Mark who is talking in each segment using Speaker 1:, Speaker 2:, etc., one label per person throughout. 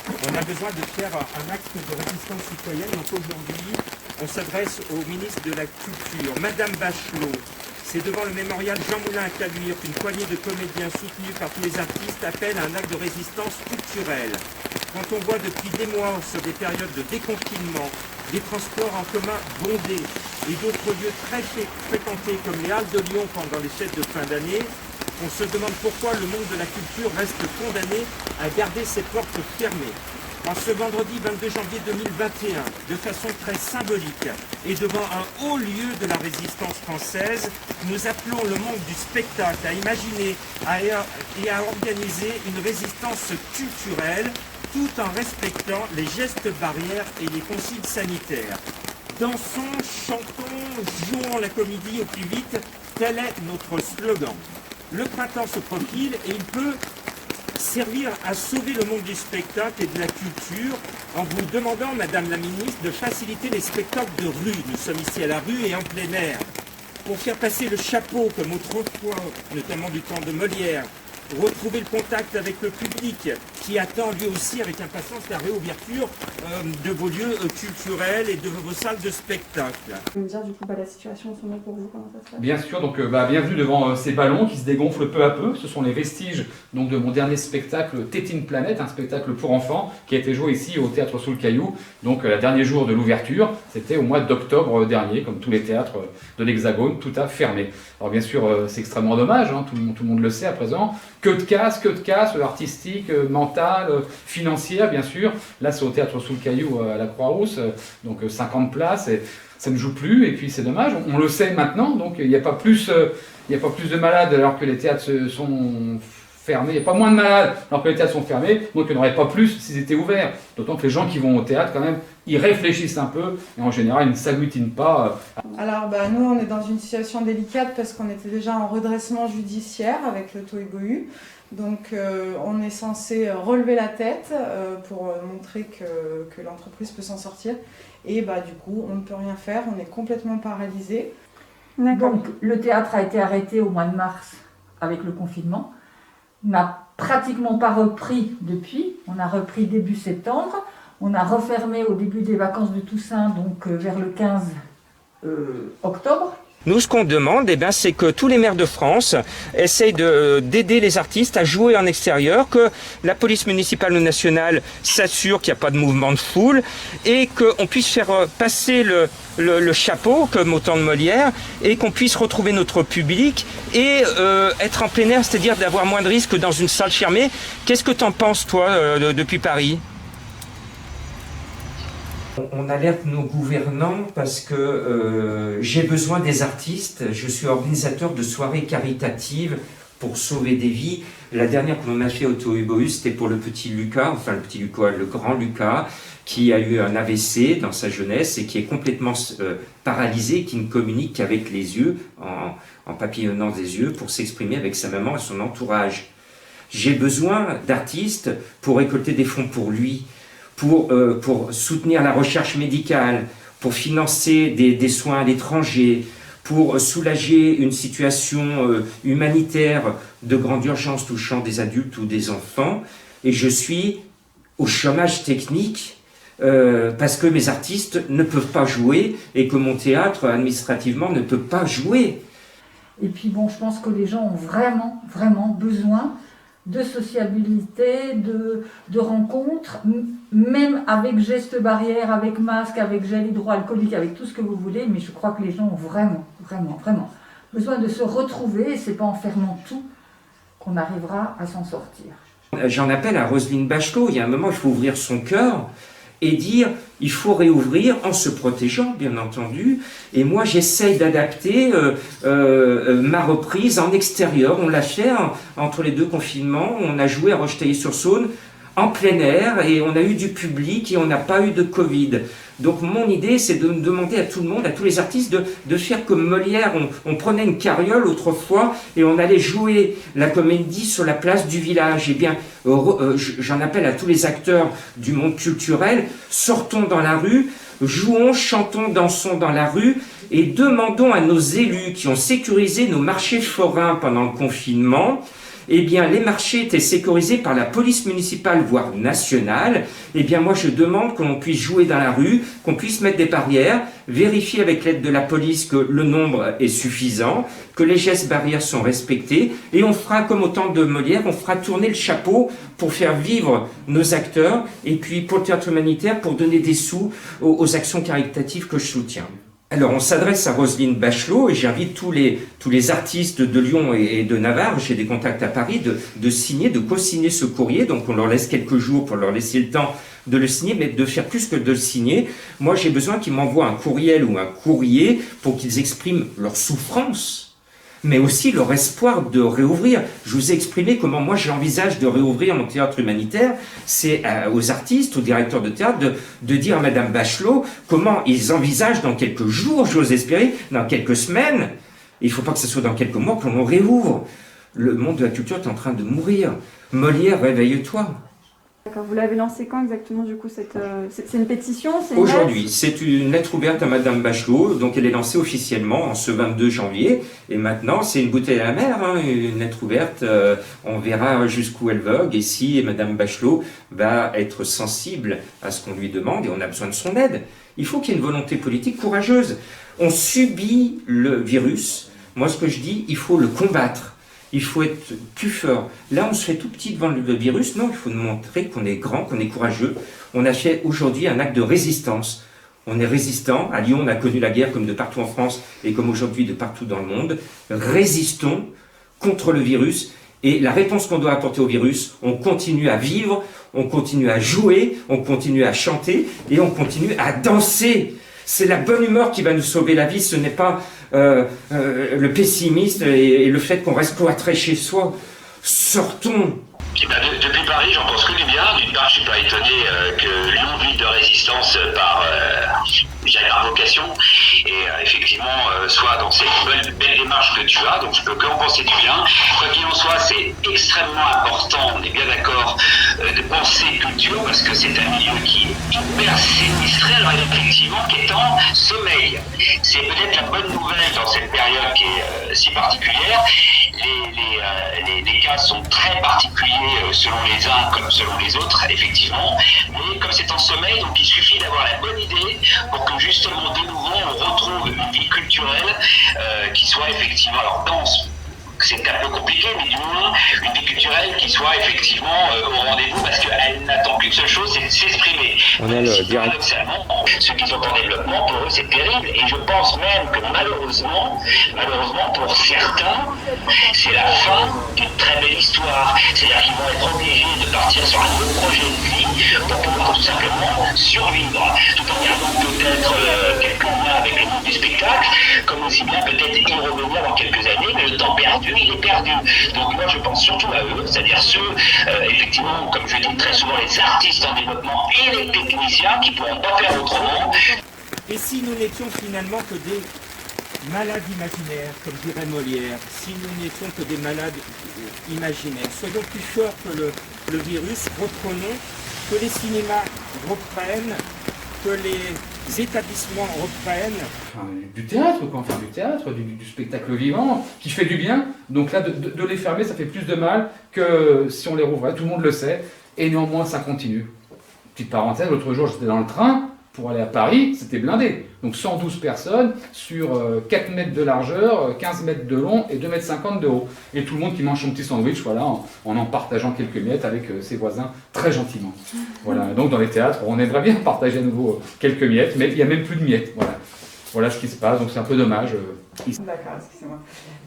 Speaker 1: On a besoin de faire un acte de résistance citoyenne. Donc aujourd'hui, on s'adresse au ministre de la Culture. Madame Bachelot, c'est devant le mémorial Jean Moulin à Caluire qu'une poignée de comédiens soutenus par tous les artistes appellent à un acte de résistance culturelle. Quand on voit depuis des mois, sur des périodes de déconfinement, des transports en commun bondés et d'autres lieux très fréquentés comme les Halles de Lyon pendant les fêtes de fin d'année, on se demande pourquoi le monde de la culture reste condamné à garder ses portes fermées. En ce vendredi 22 janvier 2021, de façon très symbolique et devant un haut lieu de la résistance française, nous appelons le monde du spectacle à imaginer et à organiser une résistance culturelle tout en respectant les gestes barrières et les consignes sanitaires. Dansons, chantons, jouons la comédie au plus vite, tel est notre slogan. Le printemps se profile et il peut servir à sauver le monde du spectacle et de la culture en vous demandant, Madame la Ministre, de faciliter les spectacles de rue. Nous sommes ici à la rue et en plein air. Pour faire passer le chapeau comme autrefois, notamment du temps de Molière, retrouver le contact avec le public qui attend lui aussi avec impatience la réouverture de vos lieux culturels et de vos salles de spectacle.
Speaker 2: Vous pouvez me dire du coup la situation en ce moment pour vous, comment ça se passe?
Speaker 3: Bien sûr, donc bienvenue devant ces ballons qui se dégonflent peu à peu. Ce sont les vestiges donc, de mon dernier spectacle Tétine Planète, un spectacle pour enfants qui a été joué ici au Théâtre Sous le Caillou. Donc le dernier jour de l'ouverture, c'était au mois d'octobre dernier, comme tous les théâtres de l'Hexagone, tout a fermé. Alors bien sûr, c'est extrêmement dommage, hein, tout le monde le sait à présent. Que de casse artistique, mentale, financière, bien sûr. Là, c'est au Théâtre Sous le Caillou à la Croix-Rousse, donc 50 places. Et ça ne joue plus, et puis c'est dommage. On le sait maintenant, donc il n'y a pas plus de malades alors que les théâtres sont fermés. Il n'y a pas moins de malades alors que les théâtres sont fermés, donc il n'y en aurait pas plus s'ils étaient ouverts. D'autant que les gens qui vont au théâtre, quand même, ils réfléchissent un peu, et en général, ils ne s'agglutinent pas.
Speaker 2: Alors nous on est dans une situation délicate parce qu'on était déjà en redressement judiciaire avec le Tohubohu. Donc on est censé relever la tête pour montrer que l'entreprise peut s'en sortir. Et du coup on ne peut rien faire, on est complètement paralysé.
Speaker 4: Donc le théâtre a été arrêté au mois de mars avec le confinement. On n'a pratiquement pas repris depuis, on a repris début septembre. On a refermé au début des vacances de Toussaint, donc vers le 15 octobre.
Speaker 1: Nous, ce qu'on demande, c'est que tous les maires de France essayent d'aider les artistes à jouer en extérieur, que la police municipale ou nationale s'assure qu'il n'y a pas de mouvement de foule et qu'on puisse faire passer le chapeau, comme au temps de Molière, et qu'on puisse retrouver notre public et être en plein air, c'est-à-dire d'avoir moins de risques dans une salle fermée. Qu'est-ce que tu en penses, toi, depuis Paris ? On alerte nos gouvernants parce que j'ai besoin des artistes. Je suis organisateur de soirées caritatives pour sauver des vies. La dernière qu'on a fait au Tohubohu, c'était pour le petit Lucas, le grand Lucas, qui a eu un AVC dans sa jeunesse et qui est complètement paralysé, qui ne communique qu'avec les yeux, en papillonnant des yeux, pour s'exprimer avec sa maman et son entourage. J'ai besoin d'artistes pour récolter des fonds pour lui, pour soutenir la recherche médicale, pour financer des soins à l'étranger, pour soulager une situation humanitaire de grande urgence touchant des adultes ou des enfants. Et je suis au chômage technique parce que mes artistes ne peuvent pas jouer et que mon théâtre, administrativement, ne peut pas jouer.
Speaker 4: Et puis je pense que les gens ont vraiment, vraiment besoin de sociabilité, de rencontres, même avec gestes barrières, avec masques, avec gel hydroalcoolique, avec tout ce que vous voulez, mais je crois que les gens ont vraiment, vraiment, vraiment besoin de se retrouver, et c'est pas en fermant tout qu'on arrivera à s'en sortir.
Speaker 1: J'en appelle à Roselyne Bachelot, il y a un moment il faut ouvrir son cœur et dire il faut réouvrir en se protégeant bien entendu, et moi j'essaye d'adapter ma reprise en extérieur. On l'a fait entre les deux confinements, on a joué à Rochetaillé-sur-Saône en plein air et on a eu du public et on n'a pas eu de Covid. Donc mon idée c'est de demander à tout le monde, à tous les artistes de faire comme Molière. On prenait une carriole autrefois et on allait jouer la comédie sur la place du village. Eh bien j'en appelle à tous les acteurs du monde culturel, sortons dans la rue, jouons, chantons, dansons dans la rue et demandons à nos élus qui ont sécurisé nos marchés forains pendant le confinement eh bien les marchés étaient sécurisés par la police municipale, voire nationale, eh bien moi je demande que l'on puisse jouer dans la rue, qu'on puisse mettre des barrières, vérifier avec l'aide de la police que le nombre est suffisant, que les gestes barrières sont respectés, et on fera comme au temps de Molière, on fera tourner le chapeau pour faire vivre nos acteurs, et puis pour le théâtre humanitaire, pour donner des sous aux actions caritatives que je soutiens. Alors on s'adresse à Roselyne Bachelot et j'invite tous les artistes de Lyon et de Navarre, j'ai des contacts à Paris, de signer, de co-signer ce courrier. Donc on leur laisse quelques jours pour leur laisser le temps de le signer, mais de faire plus que de le signer. Moi j'ai besoin qu'ils m'envoient un courriel ou un courrier pour qu'ils expriment leur souffrance, mais aussi leur espoir de réouvrir. Je vous ai exprimé comment moi j'envisage de réouvrir mon théâtre humanitaire. C'est aux artistes, aux directeurs de théâtre de dire à Madame Bachelot comment ils envisagent dans quelques jours, j'ose espérer, dans quelques semaines, il ne faut pas que ce soit dans quelques mois qu'on réouvre. Le monde de la culture est en train de mourir. Molière, réveille-toi.
Speaker 5: D'accord, vous l'avez lancé quand exactement du coup c'est une pétition?
Speaker 1: Aujourd'hui, c'est une lettre ouverte à Madame Bachelot, donc elle est lancée officiellement en ce 22 janvier, et maintenant c'est une bouteille à la mer, hein, une lettre ouverte, on verra jusqu'où elle vogue, et si Madame Bachelot va être sensible à ce qu'on lui demande, et on a besoin de son aide. Il faut qu'il y ait une volonté politique courageuse. On subit le virus, moi ce que je dis, il faut le combattre. Il faut être plus fort. Là, on se fait tout petit devant le virus. Non, il faut nous montrer qu'on est grand, qu'on est courageux. On a fait aujourd'hui un acte de résistance. On est résistant. À Lyon, on a connu la guerre comme de partout en France et comme aujourd'hui de partout dans le monde. Résistons contre le virus. Et la réponse qu'on doit apporter au virus, on continue à vivre, on continue à jouer, on continue à chanter et on continue à danser. C'est la bonne humeur qui va nous sauver la vie, ce n'est pas le pessimisme et le fait qu'on reste cloîtré chez soi. Sortons.
Speaker 6: Depuis Paris, j'en pense que du bien. D'une part, je ne suis pas étonné que Lyon vive de résistance par vocation et effectivement soit dans cette belle démarche que tu as, donc je peux qu'en penser du bien. Quoi qu'il en soit, c'est extrêmement important, on est bien d'accord, de penser culture parce que c'est un milieu qui est hyper sinistré, alors effectivement qui est en sommeil. C'est peut-être la bonne nouvelle dans cette période qui est si particulière. Les cas sont très particuliers selon les uns comme selon les autres, effectivement. Mais comme c'est en sommeil, donc il suffit d'avoir la bonne idée pour que justement de nouveau on retrouve une vie culturelle qui soit effectivement, alors dense, c'est un peu compliqué, mais du moins une vie culturelle qui soit effectivement au rendez-vous parce qu'elle n'attend qu'une seule chose, c'est de s'exprimer. Paradoxalement, ceux qui sont en développement, pour eux c'est terrible et je pense même que malheureusement pour certains, c'est la fin d'une très belle histoire. C'est-à-dire qu'ils vont être obligés de partir sur un nouveau projet de vie pour pouvoir tout simplement survivre, tout en gardant peut-être quelques mois avec le monde du spectacle, comme aussi bien peut-être y revenir dans quelques années, mais le temps perdu, il est perdu. Donc moi je pense surtout à eux, c'est-à-dire ceux, effectivement, comme je dis très souvent, les artistes en développement et les techniciens qui ne pourront pas faire autrement.
Speaker 1: Et si nous n'étions finalement que des malades imaginaires, comme dirait Molière, si nous n'étions que des malades imaginaires, soyons plus forts que le virus, reprenons, que les cinémas reprennent, que les établissements reprennent.
Speaker 3: Enfin, du théâtre, quoi, enfin du théâtre, du spectacle vivant, qui fait du bien. Donc là, de les fermer, ça fait plus de mal que si on les rouvrait, tout le monde le sait, et néanmoins ça continue. Petite parenthèse, l'autre jour j'étais dans le train, pour aller à Paris, c'était blindé. Donc 112 personnes sur 4 mètres de largeur, 15 mètres de long et 2,50 mètres de haut. Et tout le monde qui mange son petit sandwich, voilà, en partageant quelques miettes avec ses voisins très gentiment. Voilà. Donc dans les théâtres, on aimerait bien partager à nouveau quelques miettes, mais il n'y a même plus de miettes. Voilà ce qui se passe, donc c'est un peu dommage.
Speaker 2: D'accord, excusez-moi.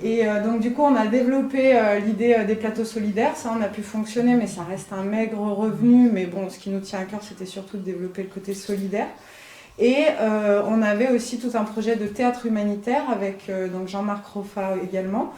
Speaker 2: Et donc du coup, on a développé l'idée des plateaux solidaires. Ça, on a pu fonctionner, mais ça reste un maigre revenu. Mais bon, ce qui nous tient à cœur, c'était surtout de développer le côté solidaire. Et on avait aussi tout un projet de théâtre humanitaire avec donc Jean-Marc Roffa également,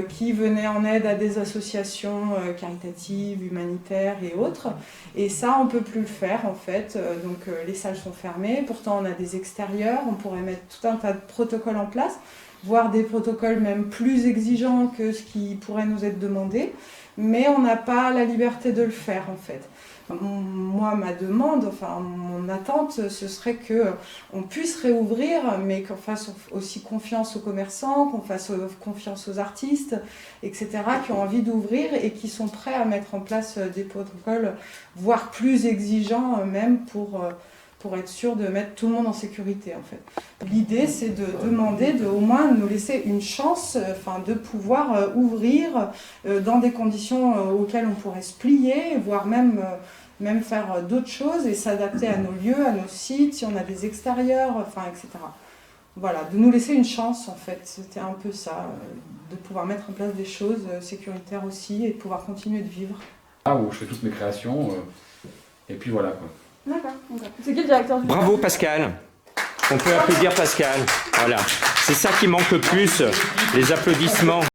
Speaker 2: qui venait en aide à des associations caritatives, humanitaires et autres. Et ça, on ne peut plus le faire en fait. Donc les salles sont fermées. Pourtant, on a des extérieurs. On pourrait mettre tout un tas de protocoles en place, voire des protocoles même plus exigeants que ce qui pourrait nous être demandé. Mais on n'a pas la liberté de le faire en fait. Moi, ma demande, enfin mon attente, ce serait qu'on puisse réouvrir, mais qu'on fasse aussi confiance aux commerçants, qu'on fasse confiance aux artistes, etc., qui ont envie d'ouvrir et qui sont prêts à mettre en place des protocoles, voire plus exigeants même pour être sûr de mettre tout le monde en sécurité en fait. L'idée c'est de demander de au moins nous laisser une chance de pouvoir ouvrir dans des conditions auxquelles on pourrait se plier, voire même faire d'autres choses et s'adapter à nos lieux, à nos sites, si on a des extérieurs, etc. Voilà, de nous laisser une chance en fait, c'était un peu ça, de pouvoir mettre en place des choses sécuritaires aussi et de pouvoir continuer de vivre.
Speaker 3: Ah, où je fais toutes mes créations, et puis voilà quoi.
Speaker 5: D'accord. C'est qui le directeur du
Speaker 1: Bravo Pascal. On peut applaudir Pascal. Voilà. C'est ça qui manque le plus, les applaudissements.